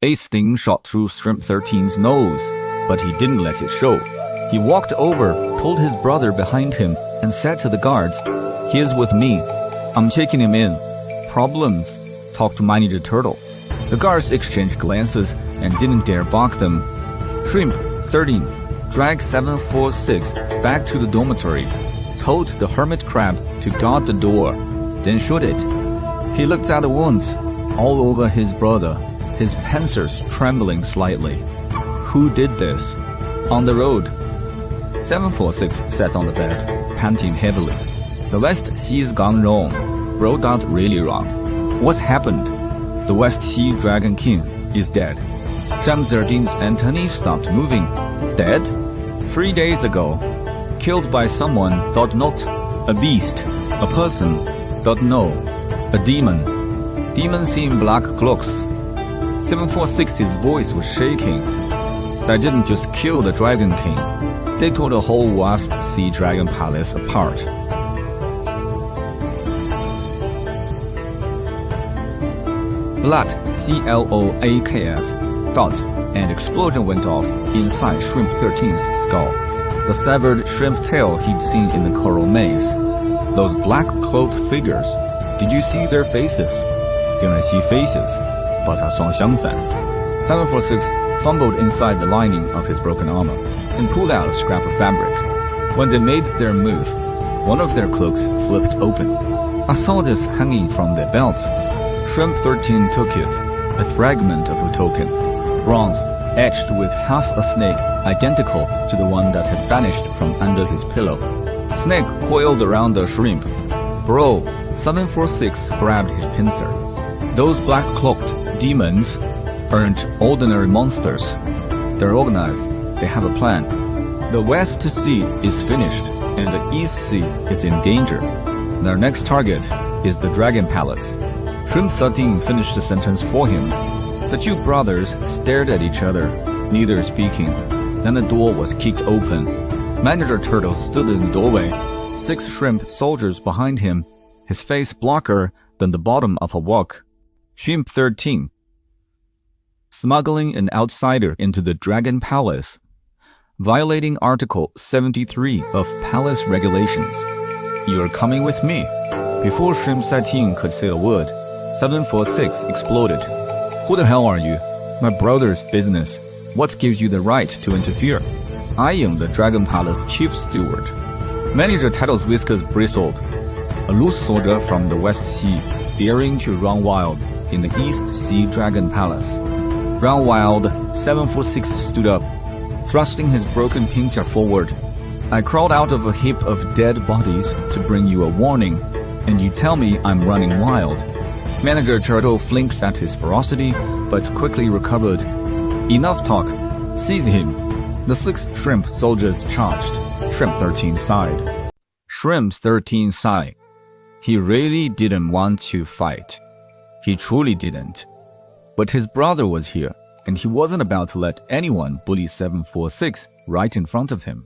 A sting shot through Shrimp 13's nose, but he didn't let it show. He walked over, pulled his brother behind him, and said to the guards, "He is with me. I'm taking him in. Problems? Talk to Manager Turtle." The guards exchanged glances and didn't dare balk them. Shrimp 13 dragged 746 back to the dormitory, told the hermit crab to guard the door, then shut it. He looked at the wounds all over his brother, his pincers trembling slightly. Who did this? On the road. 746 sat on the bed, panting heavily. The West Sea's gone wrong. Rolled out really wrong. What's happened? The West Sea Dragon King is dead. Shrimp 13's antennae stopped moving. Dead? 3 days ago. Killed by someone, thought not. A beast. A person, thought no. A demon. Demons in black cloaks. 746's voice was shaking. They didn't just kill the Dragon King. They tore the whole West Sea Dragon Palace apart. Blood, C-L-O-A-K-S, thud, and explosion went off inside Shrimp 13's skull. The severed shrimp tail he'd seen in the coral maze. Those black cloaked figures, did you see their faces? Didn't see faces, but 双相反. 746 fumbled inside the lining of his broken armor and pulled out a scrap of fabric. When they made their move, one of their cloaks flipped open. I saw this hanging from their belts. Shrimp 13 took it, a fragment of a token, bronze, etched with half a snake identical to the one that had vanished from under his pillow. Snake coiled around the shrimp. Bro, 746 grabbed his pincer. Those black-cloaked demons aren't ordinary monsters. They're organized. They have a plan. The West Sea is finished, and the East Sea is in danger. Their next target is the Dragon Palace. Shrimp 13 finished the sentence for him. The two brothers stared at each other, neither speaking. Then the door was kicked open. Manager Turtle stood in the doorway, 6 shrimp soldiers behind him, his face blacker than the bottom of a wok. Shrimp 13. Smuggling an outsider into the Dragon Palace. Violating Article 73 of Palace Regulations. You're coming with me. Before Shrimp 13 could say a word, 746 exploded. Who the hell are you? My brother's business. What gives you the right to interfere? I am the Dragon Palace Chief Steward. Manager Title's whiskers bristled. A loose soldier from the West Sea, daring to run wild in the East Sea Dragon Palace. Run wild, 746 stood up, thrusting his broken pincer forward. I crawled out of a heap of dead bodies to bring you a warning, and you tell me I'm running wild. Manager Turtle flinched at his ferocity, but quickly recovered. Enough talk. Seize him. The 6 shrimp soldiers charged. Shrimp 13 sighed. Shrimp 13 sighed. He really didn't want to fight. He truly didn't. But his brother was here, and he wasn't about to let anyone bully 746 right in front of him.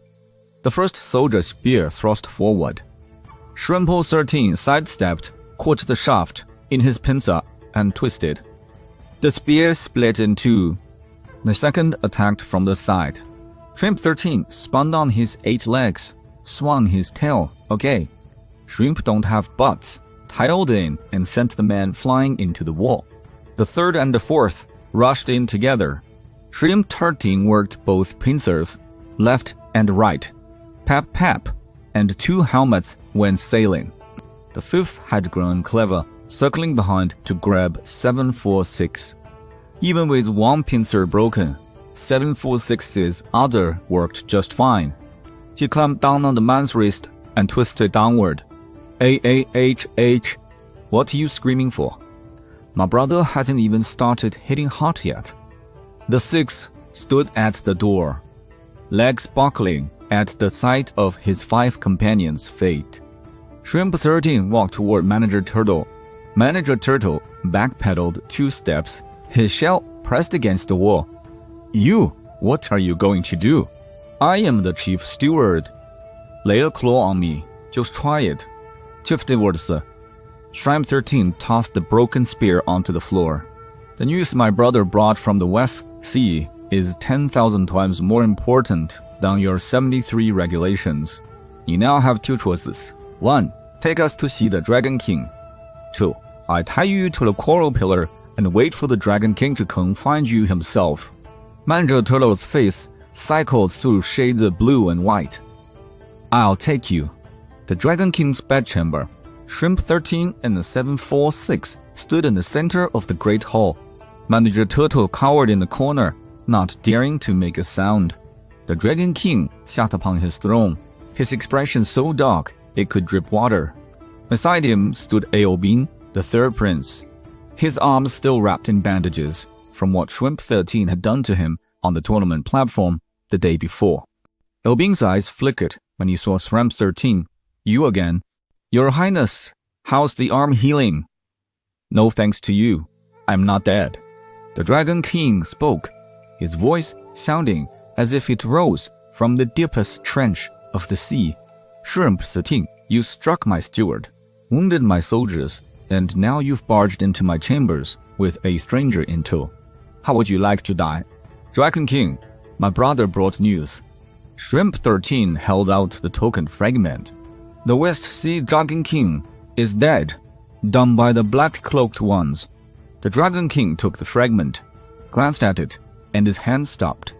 The first soldier's spear thrust forward. Shrimp 13 sidestepped, caught the shaft in his pincer, and twisted. The spear split in two. The second attacked from the side. Shrimp 13 spun on his 8 legs, swung his tail. Okay. Shrimp don't have butts. Tiled in and sent the man flying into the wall. The third and the fourth rushed in together. Shrimp 13 worked both pincers, left and right. Pap pap, and 2 helmets went sailing. The fifth had grown clever, circling behind to grab 746. Even with one pincer broken, 746's other worked just fine. He climbed down on the man's wrist and twisted downward. A-A-H-H. What are you screaming for? My brother hasn't even started hitting hard yet. The 6 stood at the door, legs buckling at the sight of his 5 companions' fate. Shrimp 13 walked toward Manager Turtle. Manager Turtle backpedaled 2 steps, his shell pressed against the wall. You, what are you going to do? I am the Chief Steward. Lay a claw on me. Just try it. Chief Steward, sir. Shrimp 13 tossed the broken spear onto the floor. The news my brother brought from the West Sea is 10,000 times more important than your 73 regulations. You now have two choices. 1. Take us to see the Dragon King. 2. I tie you to the coral pillar and wait for the Dragon King to come find you himself. Mangia Turtle's face cycled through shades of blue and white. I'll take you. The Dragon King's bedchamber. Shrimp 13 and 746 stood in the center of the great hall. Manager Turtle cowered in the corner, not daring to make a sound. The Dragon King sat upon his throne, his expression so dark it could drip water. Beside him stood Aobin, the third prince, his arms still wrapped in bandages from what Shrimp 13 had done to him on the tournament platform the day before. Aobin's eyes flickered when he saw Shrimp 13. You again. Your Highness, how's the arm healing? No thanks to you. I'm not dead. The Dragon King spoke, his voice sounding as if it rose from the deepest trench of the sea. Shrimp 13, you struck my steward, wounded my soldiers, and now you've barged into my chambers with a stranger in tow. How would you like to die? Dragon King, my brother brought news. Shrimp 13 held out the token fragment. The West Sea Dragon King is dead, done by the black-cloaked ones. The Dragon King took the fragment, glanced at it, and his hand stopped.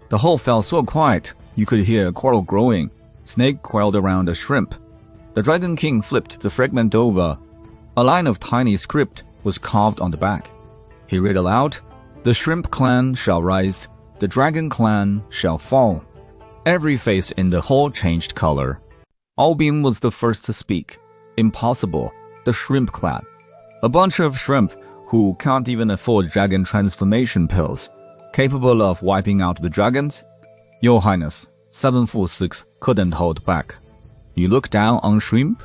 The hall fell so quiet you could hear a coral growing. Snake coiled around a shrimp. The Dragon King flipped the fragment over. A line of tiny script was carved on the back. He read aloud, The Shrimp Clan shall rise, the Dragon Clan shall fall. Every face in the hall changed color. Aobin was the first to speak. Impossible, the Shrimp Clan. A bunch of shrimp who can't even afford dragon transformation pills, capable of wiping out the dragons? Your Highness, 746 couldn't hold back. You look down on shrimp?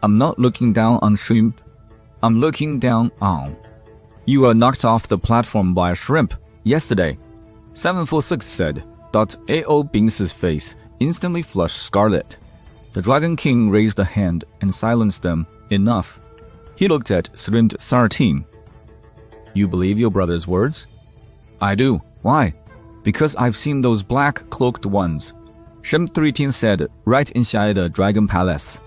I'm not looking down on shrimp. I'm looking down on. You were knocked off the platform by a shrimp yesterday, 746 said. Aobin's face instantly flushed scarlet. The Dragon King raised a hand and silenced them enough. He looked at Shrimp 13. You believe your brother's words? I do. Why? Because I've seen those black-cloaked ones. Shrimp 13 said right inside the Dragon Palace.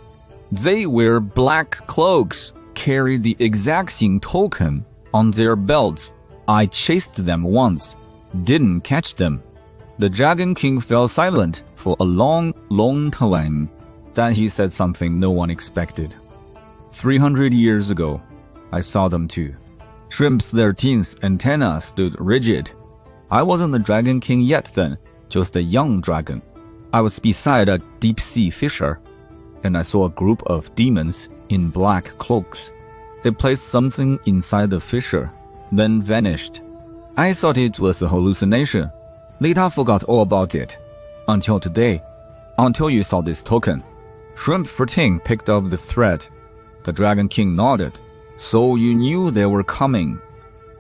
They wear black cloaks, carry the exacting token on their belts. I chased them once, didn't catch them. The Dragon King fell silent for a long, long time. Then he said something no one expected. 300 years ago, I saw them too. Shrimp 13's antenna stood rigid. I wasn't the Dragon King yet then, just a young dragon. I was beside a deep-sea fisher, and I saw a group of demons in black cloaks. They placed something inside the fisher, then vanished. I thought it was a hallucination. Later forgot all about it. Until today. Until you saw this token. Shrimp 14 picked up the thread. The Dragon King nodded. So you knew they were coming.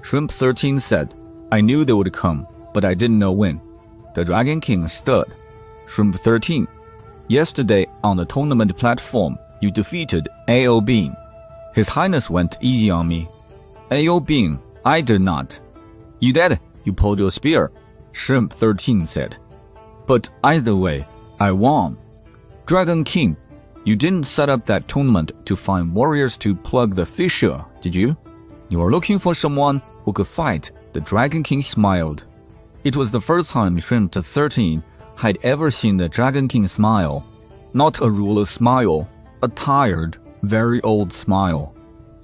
Shrimp 13 said, I knew they would come, but I didn't know when. The Dragon King stood. Shrimp 13. Yesterday on the tournament platform, you defeated Aobin. His Highness went easy on me. Aobin, I did not. You did. You pulled your spear, Shrimp 13 said. But either way, I won. Dragon King, you didn't set up that tournament to find warriors to plug the fissure, did you? You are looking for someone who could fight. The Dragon King smiled. It was the first time Shrimp 13 had ever seen the Dragon King smile. Not a ruler's smile, a tired, very old smile.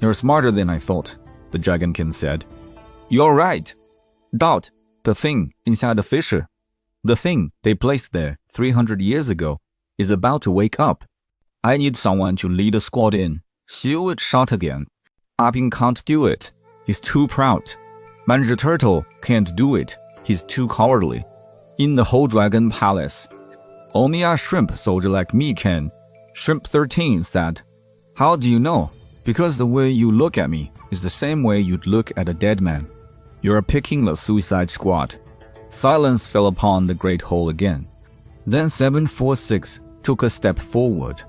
You're smarter than I thought, the Dragon King said. You're right. Doubt, the thing inside the fissure, the thing they placed there 300 years ago, is about to wake up. I need someone to lead a squad in. Seal it shut again. Abin can't do it. He's too proud. Manager Turtle can't do it. He's too cowardly. In the whole Dragon Palace, only a shrimp soldier like me can. Shrimp 13 said. How do you know? Because the way you look at me is the same way you'd look at a dead man. You're picking the suicide squad. Silence fell upon the great hall again. Then 746 took a step forward.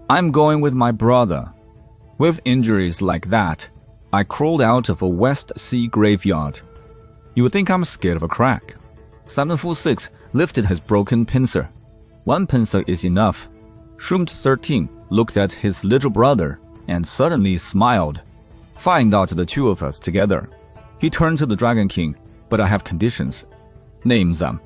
I'm going with my brother. With injuries like that, I crawled out of a West Sea graveyard. You would think I'm scared of a crack. 746 lifted his broken pincer. One pincer is enough. Shroom 13 looked at his little brother and suddenly smiled. Find out the two of us together. He turned to the Dragon King, but I have conditions. Name them.